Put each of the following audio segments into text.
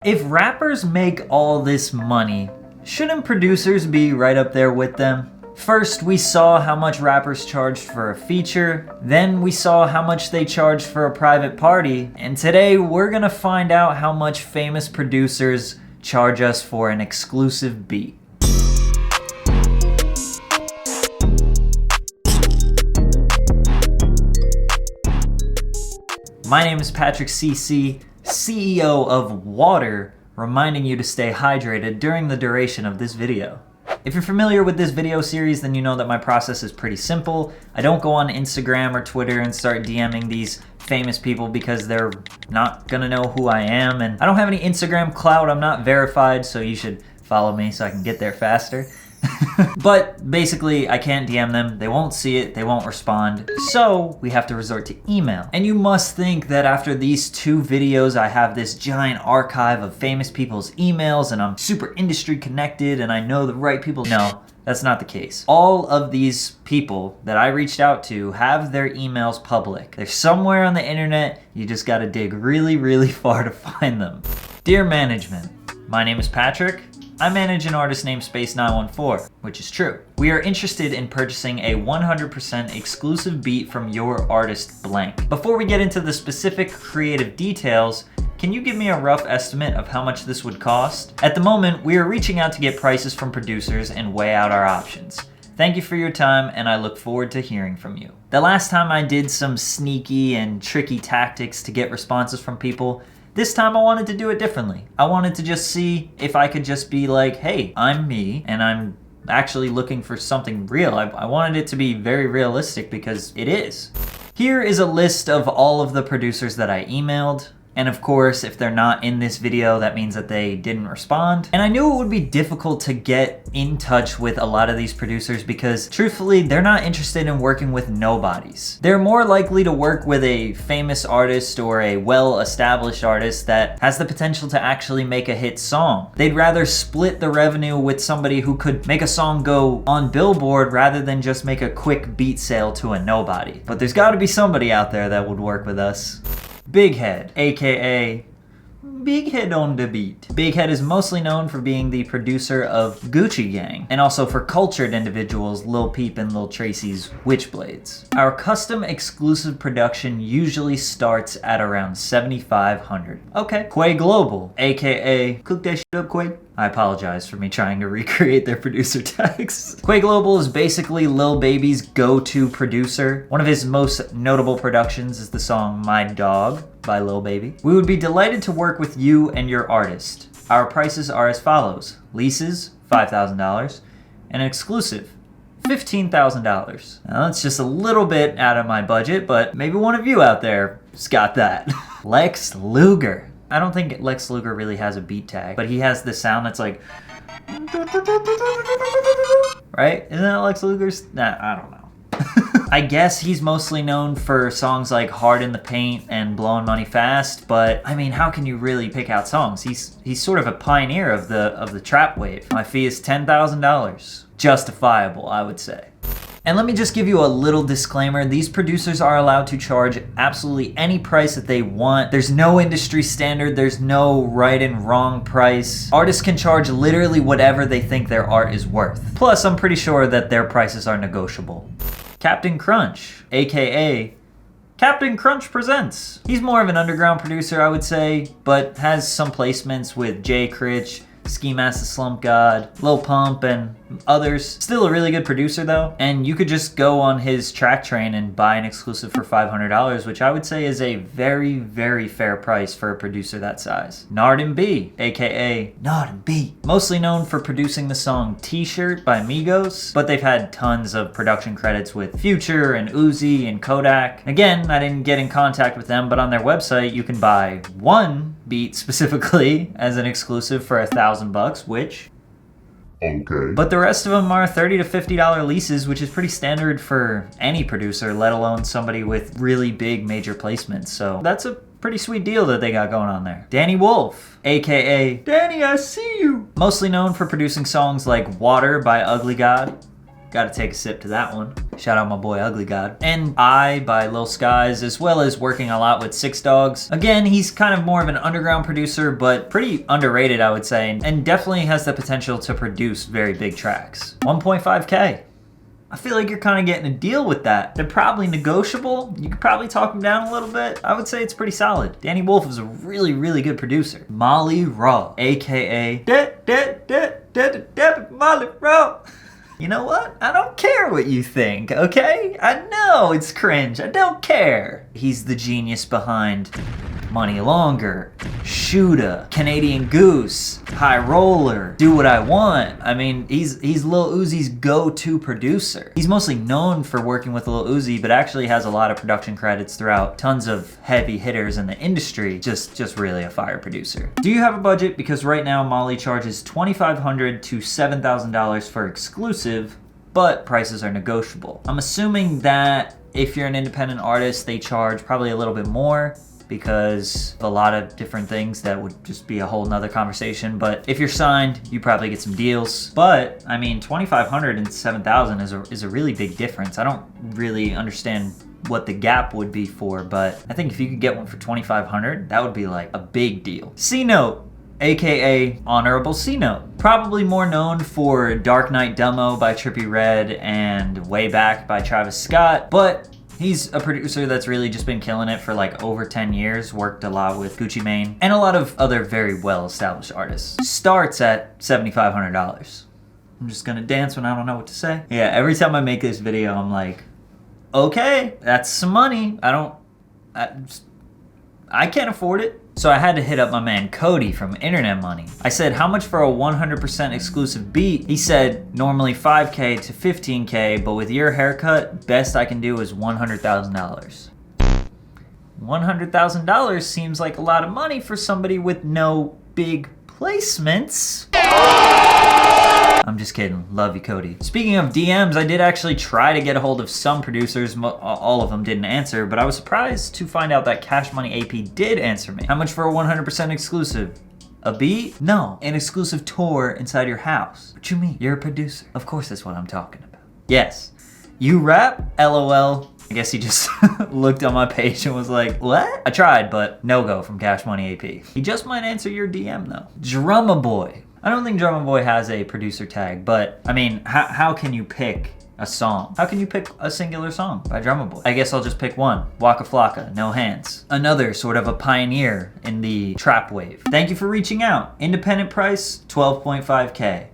If rappers make all this money, shouldn't producers be right up there with them? First, we saw how much rappers charged for a feature, then we saw how much they charged for a private party, and today we're gonna find out how much famous producers charge us for an exclusive beat. My name is Patrick CC, CEO of Water, reminding you to stay hydrated during the duration of this video. If you're familiar with this video series, then you know that my process is pretty simple. I don't go on Instagram or Twitter and start DMing these famous people because they're not gonna know who I am, and I don't have any Instagram clout. I'm not verified, so you should follow me so I can get there faster. But basically, I can't DM them, they won't see it, they won't respond, so we have to resort to email. And you must think that after these two videos, I have this giant archive of famous people's emails and I'm super industry connected and I know the right people. No, that's not the case. All of these people that I reached out to have their emails public. They're somewhere on the internet, you just gotta dig really, really far to find them. Dear management, my name is Patrick. I manage an artist named Space914, which is true. We are interested in purchasing a 100% exclusive beat from your artist blank. Before we get into the specific creative details, can you give me a rough estimate of how much this would cost? At the moment, we are reaching out to get prices from producers and weigh out our options. Thank you for your time, and I look forward to hearing from you. The last time I did some sneaky and tricky tactics to get responses from people, this time I wanted to do it differently. I wanted to just see if I could just be like, hey, I'm me, and I'm actually looking for something real. I wanted it to be very realistic because it is. Here is a list of all of the producers that I emailed. And of course, if they're not in this video, that means that they didn't respond. And I knew it would be difficult to get in touch with a lot of these producers because truthfully, they're not interested in working with nobodies. They're more likely to work with a famous artist or a well-established artist that has the potential to actually make a hit song. They'd rather split the revenue with somebody who could make a song go on Billboard rather than just make a quick beat sale to a nobody. But there's gotta be somebody out there that would work with us. Big Head, aka Big Head on the Beat. Big Head is mostly known for being the producer of Gucci Gang, and also for cultured individuals Lil Peep and Lil Tracy's Witchblades. Our custom exclusive production usually starts at around $7,500. Okay. Quay Global, aka Cook That Shit Up, Quay. I apologize for me trying to recreate their producer tags. Quay Global is basically Lil Baby's go-to producer. One of his most notable productions is the song My Dog by Lil Baby. We would be delighted to work with you and your artist. Our prices are as follows. Leases, $5,000, and exclusive, $15,000. Now that's just a little bit out of my budget, but maybe one of you out there's got that. Lex Luger. I don't think Lex Luger really has a beat tag, but he has this sound that's like, right? Isn't that Lex Luger's? Nah, I don't know. I guess he's mostly known for songs like Hard in the Paint and Blowing Money Fast, but I mean, how can you really pick out songs? He's sort of a pioneer of the trap wave. My fee is $10,000. Justifiable, I would say. And let me just give you a little disclaimer. These producers are allowed to charge absolutely any price that they want. There's no industry standard. There's no right and wrong price. Artists can charge literally whatever they think their art is worth. Plus, I'm pretty sure that their prices are negotiable. Captain Crunch, aka Captain Crunch Presents. He's more of an underground producer, I would say, but has some placements with Jay Critch, Ski Mask the Slump God, Lil Pump, and others. Still a really good producer though, and you could just go on his track train and buy an exclusive for $500, which I would say is a very, very fair price for a producer that size. Nard and B, aka Nard and B. Mostly known for producing the song T-Shirt by Migos, but they've had tons of production credits with Future and Uzi and Kodak. Again, I didn't get in contact with them, but on their website you can buy one beat specifically as an exclusive for $1,000, which okay. But the rest of them are $30 to $50 leases, which is pretty standard for any producer, let alone somebody with really big major placements. So that's a pretty sweet deal that they got going on there. Danny Wolf, aka Danny, I See You. Mostly known for producing songs like Water by Ugly God, Gotta take a sip to that one. Shout out my boy Ugly God. And I by Lil Skies, as well as working a lot with Six Dogs. Again, he's kind of more of an underground producer, but pretty underrated, I would say, and definitely has the potential to produce very big tracks. 1.5K. I feel like you're kind of getting a deal with that. They're probably negotiable. You could probably talk them down a little bit. I would say it's pretty solid. Danny Wolf is a really, really good producer. Molly Raw, AKA Molly Raw. You know what? I don't care what you think, okay? I know it's cringe. I don't care. He's the genius behind Money Longer, Shooter, Canadian Goose, High Roller, Do What I Want. I mean, he's Lil Uzi's go-to producer. He's mostly known for working with Lil Uzi, but actually has a lot of production credits throughout tons of heavy hitters in the industry. Just really a fire producer. Do you have a budget? Because right now Molly charges $2,500 to $7,000 for exclusive, but prices are negotiable. I'm assuming that if you're an independent artist, they charge probably a little bit more, because of a lot of different things that would just be a whole nother conversation. But if you're signed, you probably get some deals. But I mean, 2,500 and 7,000 is a really big difference. I don't really understand what the gap would be for, but I think if you could get one for 2,500, that would be like a big deal. C-Note, AKA Honorable C-Note. Probably more known for Dark Knight Demo by Trippie Redd and Way Back by Travis Scott, but he's a producer that's really just been killing it for like over 10 years, worked a lot with Gucci Mane, and a lot of other very well-established artists. Starts at $7,500. I'm just gonna dance when I don't know what to say. Yeah, every time I make this video, I'm like, okay, that's some money. I can't afford it. So I had to hit up my man Cody from Internet Money. I said, how much for a 100% exclusive beat? He said, normally 5K to 15K, but with your haircut, best I can do is $100,000. $100,000 seems like a lot of money for somebody with no big placements. I'm just kidding. Love you, Cody. Speaking of DMs, I did actually try to get a hold of some producers. All of them didn't answer, but I was surprised to find out that Cash Money AP did answer me. How much for a 100% exclusive? A beat? No, an exclusive tour inside your house. What you mean? You're a producer. Of course that's what I'm talking about. Yes. You rap? LOL. I guess he just looked on my page and was like, what? I tried, but no go from Cash Money AP. He just might answer your DM though. Drumma Boy. I don't think Drumma Boy has a producer tag, but I mean, how can you pick a song? How can you pick a singular song by Drumma Boy? I guess I'll just pick one. Waka Flocka, No Hands. Another sort of a pioneer in the trap wave. Thank you for reaching out. Independent price, 12.5K.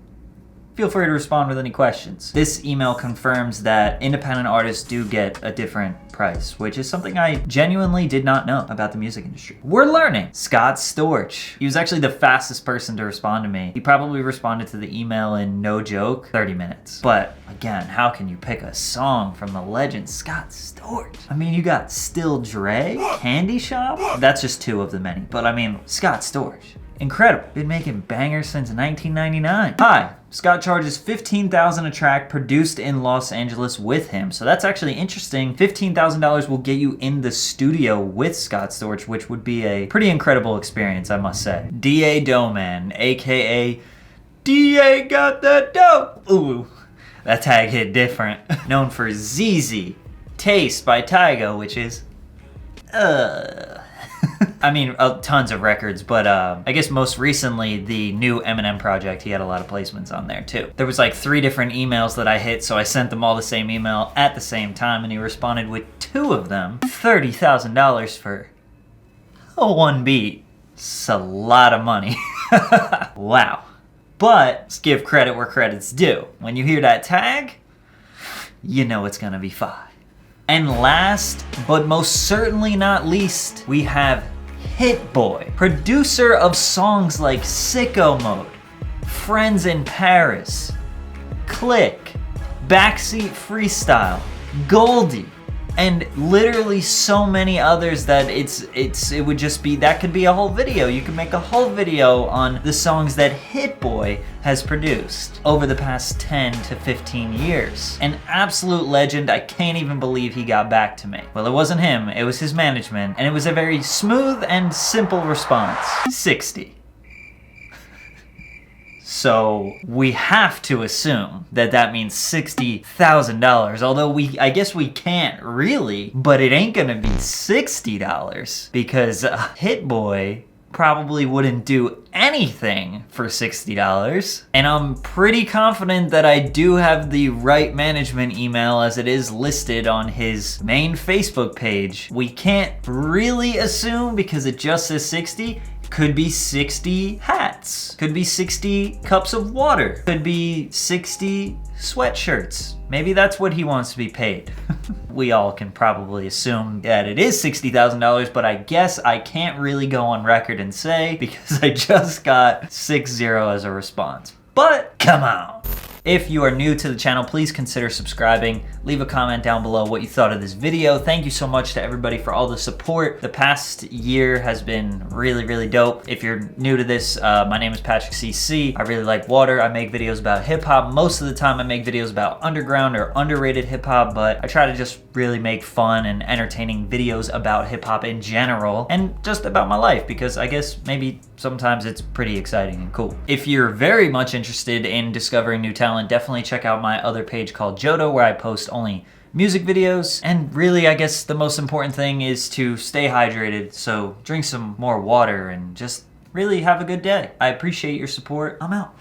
Feel free to respond with any questions. This email confirms that independent artists do get a different price, which is something I genuinely did not know about the music industry. We're learning. Scott Storch. He was actually the fastest person to respond to me. He probably responded to the email in, no joke, 30 minutes. But again, how can you pick a song from the legend Scott Storch? I mean, you got Still Dre, Candy Shop. That's just two of the many. But I mean, Scott Storch. Incredible. Been making bangers since 1999. Hi, Scott charges $15,000 a track produced in Los Angeles with him. So that's actually interesting. $15,000 will get you in the studio with Scott Storch, which would be a pretty incredible experience, I must say. D.A. Doughman, aka D.A. got that dope. Ooh, that tag hit different. Known for ZZ, Taste by Tyga, which is, I mean, tons of records, but I guess most recently, the new Eminem project, he had a lot of placements on there too. There was like 3 different emails that I hit, so I sent them all the same email at the same time, and he responded with 2 of them. $30,000 for one beat. It's a lot of money. Wow. But let's give credit where credit's due. When you hear that tag, you know it's gonna be fire. And last, but most certainly not least, we have Hit Boy, producer of songs like Sicko Mode, Friends in Paris, Click, Backseat Freestyle, Goldie, and literally so many others that it would just be, that could be a whole video. You could make a whole video on the songs that Hit Boy has produced over the past 10 to 15 years. An absolute legend. I can't even believe he got back to me. Well, it wasn't him, it was his management, and it was a very smooth and simple response. 60. So we have to assume that that means $60,000, although I guess we can't really, but it ain't gonna be $60 because Hit Boy probably wouldn't do anything for $60. And I'm pretty confident that I do have the right management email as it is listed on his main Facebook page. We can't really assume because it just says 60. Could be 60 hats. Could be 60 cups of water. Could be 60 sweatshirts. Maybe that's what he wants to be paid. We all can probably assume that it is $60,000, but I guess I can't really go on record and say because I just got 60 as a response. But come on. If you are new to the channel, please consider subscribing. Leave a comment down below what you thought of this video. Thank you so much to everybody for all the support. The past year has been really, really dope. If you're new to this, my name is patrickccpromo. I really like water. I make videos about hip hop. Most of the time I make videos about underground or underrated hip hop, but I try to just really make fun and entertaining videos about hip hop in general and just about my life because I guess maybe sometimes it's pretty exciting and cool. If you're very much interested in discovering new talent, definitely check out my other page called Jodo where I post only music videos. And really, I guess the most important thing is to stay hydrated, so drink some more water and just really have a good day. I appreciate your support. I'm out.